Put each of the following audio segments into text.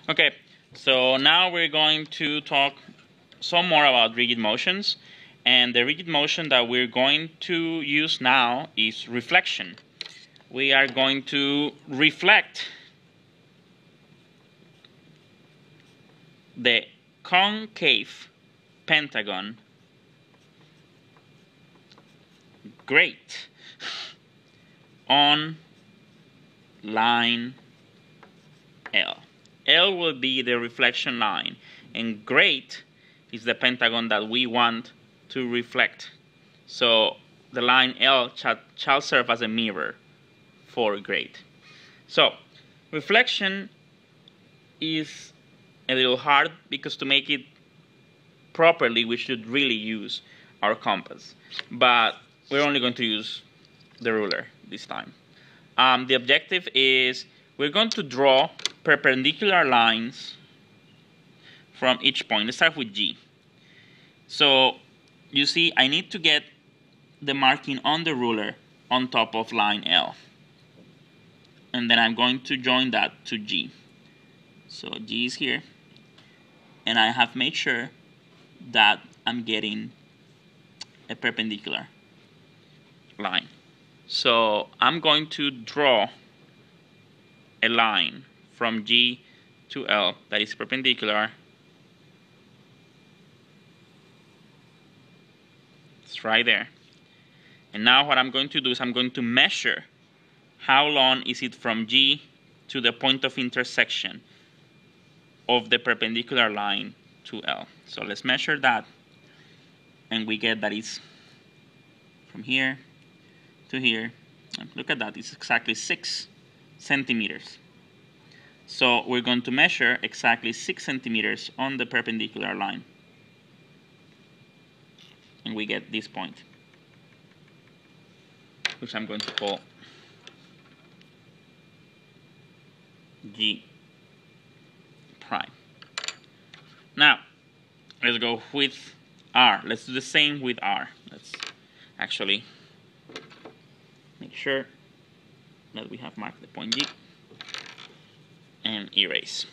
Okay, so now we're going to talk some more about rigid motions. And the rigid motion that we're going to use now is reflection. We are going to reflect the concave pentagon, great, on line L. L will be the reflection line, and great is the pentagon that we want to reflect. So the line L shall serve as a mirror for great. So reflection is a little hard because to make it properly we should really use our compass, but we're only going to use the ruler this time. The objective is we're going to draw perpendicular lines from each point. Let's start with G. So you see I need to get the marking on the ruler on top of line L, and then I'm going to join that to G. So G is here, and I have made sure that I'm getting a perpendicular line. So I'm going to draw a line from G to L that is perpendicular. It's right there. And now what I'm going to do is I'm going to measure how long is it from G to the point of intersection of the perpendicular line to L. So let's measure that, and we get that it's from here to here. Look at that, it's exactly 6 centimeters. So we're going to measure exactly 6 centimeters on the perpendicular line, and we get this point, which I'm going to call G prime. Now let's go with R. Let's do the same with R. Let's actually make sure that we have marked the point G and erase.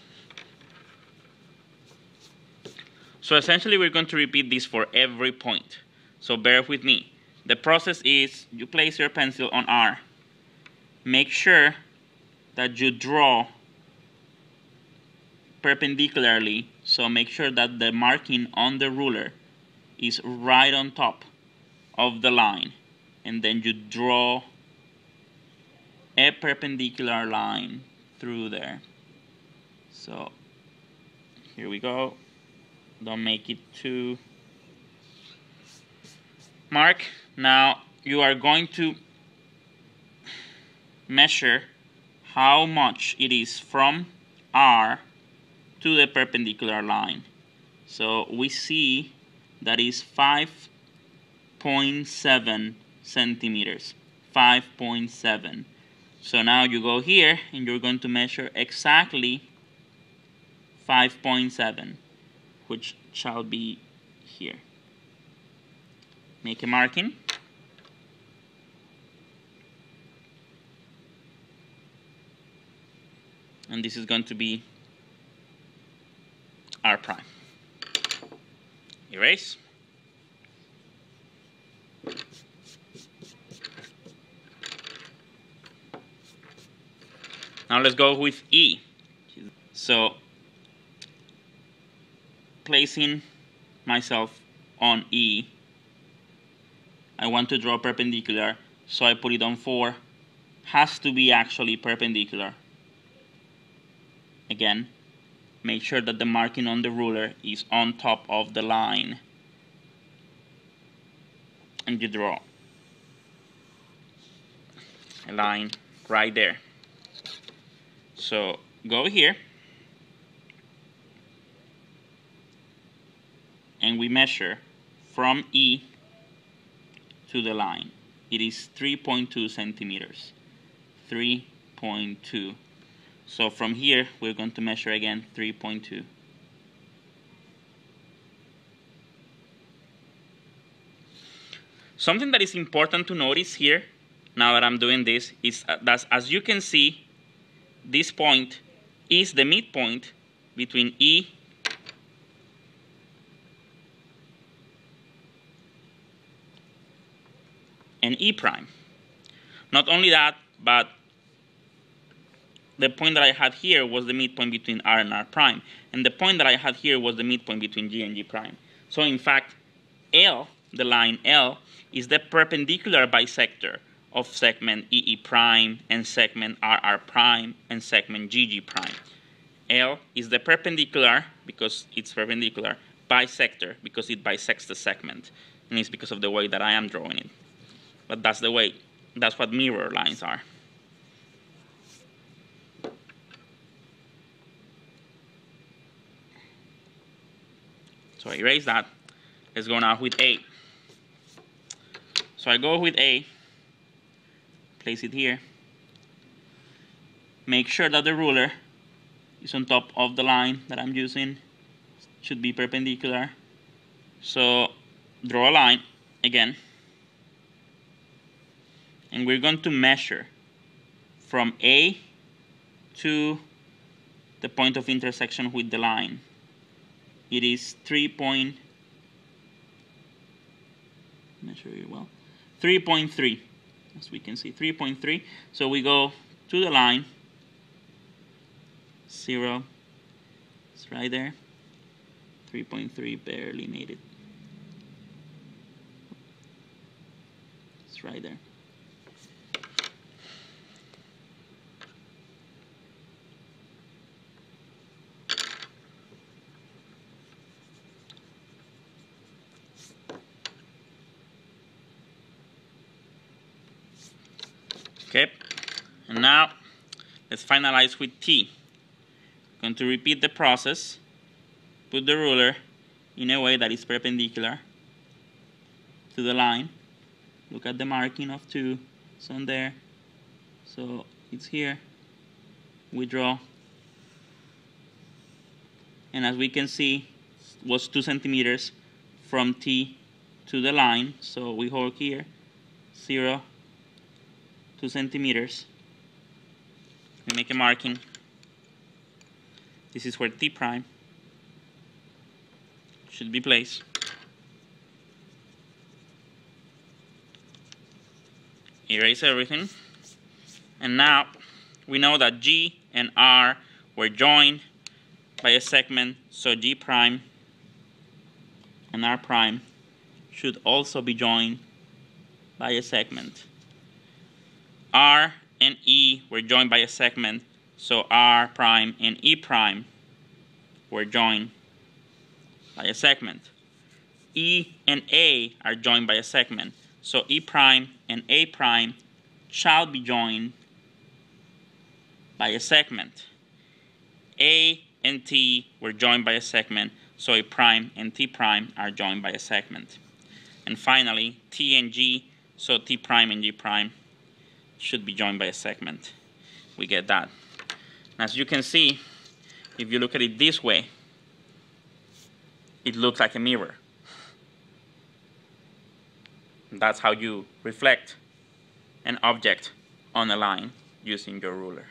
So essentially we're going to repeat this for every point. So bear with me. The process is you place your pencil on R. Make sure that you draw perpendicularly, so make sure that the marking on the ruler is right on top of the line, and then you draw a perpendicular line through there. So here we go. Don't make it too mark. Now you are going to measure how much it is from R to the perpendicular line. So we see that is 5.7 centimeters. 5.7. So now you go here and you're going to measure exactly 5.7, which shall be here. Make a marking. And this is going to be R prime. Erase. Now let's go with E. So placing myself on E, I want to draw perpendicular, so I put it on 4. Has to be actually perpendicular. Again, make sure that the marking on the ruler is on top of the line, and you draw a line right there. So go here and we measure from E to the line. It is 3.2 centimeters. 3.2. So from here we're going to measure again 3.2. Something that is important to notice here, now that I'm doing this, is that as you can see, this point is the midpoint between E and E prime. Not only that, but the point that I had here was the midpoint between R and R prime. And the point that I had here was the midpoint between G and G prime. So in fact, L, the line L, is the perpendicular bisector of segment EE prime and segment RR prime and segment GG prime. L is the perpendicular, because it's perpendicular, bisector, because it bisects the segment. And it's because of the way that I am drawing it. But that's the way, that's what mirror lines are. So I erase that. Let's go now with A. So I go with A, place it here. Make sure that the ruler is on top of the line that I'm using. Should be perpendicular. So draw a line again. And we're going to measure from A to the point of intersection with the line. It is 3.3, as we can see, 3.3. So we go to the line, 0, it's right there, 3.3, barely made it. It's right there. Okay, and now let's finalize with T. I'm going to repeat the process. Put the ruler in a way that is perpendicular to the line. Look at the marking of 2. It's on there. So it's here. We draw. And as we can see, it was 2 centimeters from T to the line. So we hold here 0, 2 centimeters. We make a marking. This is where T prime should be placed. Erase everything. And now we know that G and R were joined by a segment, so G prime and R prime should also be joined by a segment. R and E were joined by a segment, so R prime and E prime were joined by a segment. E and A are joined by a segment, so E prime and A prime shall be joined by a segment. A and T were joined by a segment, so A prime and T prime are joined by a segment. And finally, T and G, so T prime and G prime should be joined by a segment. We get that. As you can see, if you look at it this way, it looks like a mirror. That's how you reflect an object on a line using your ruler.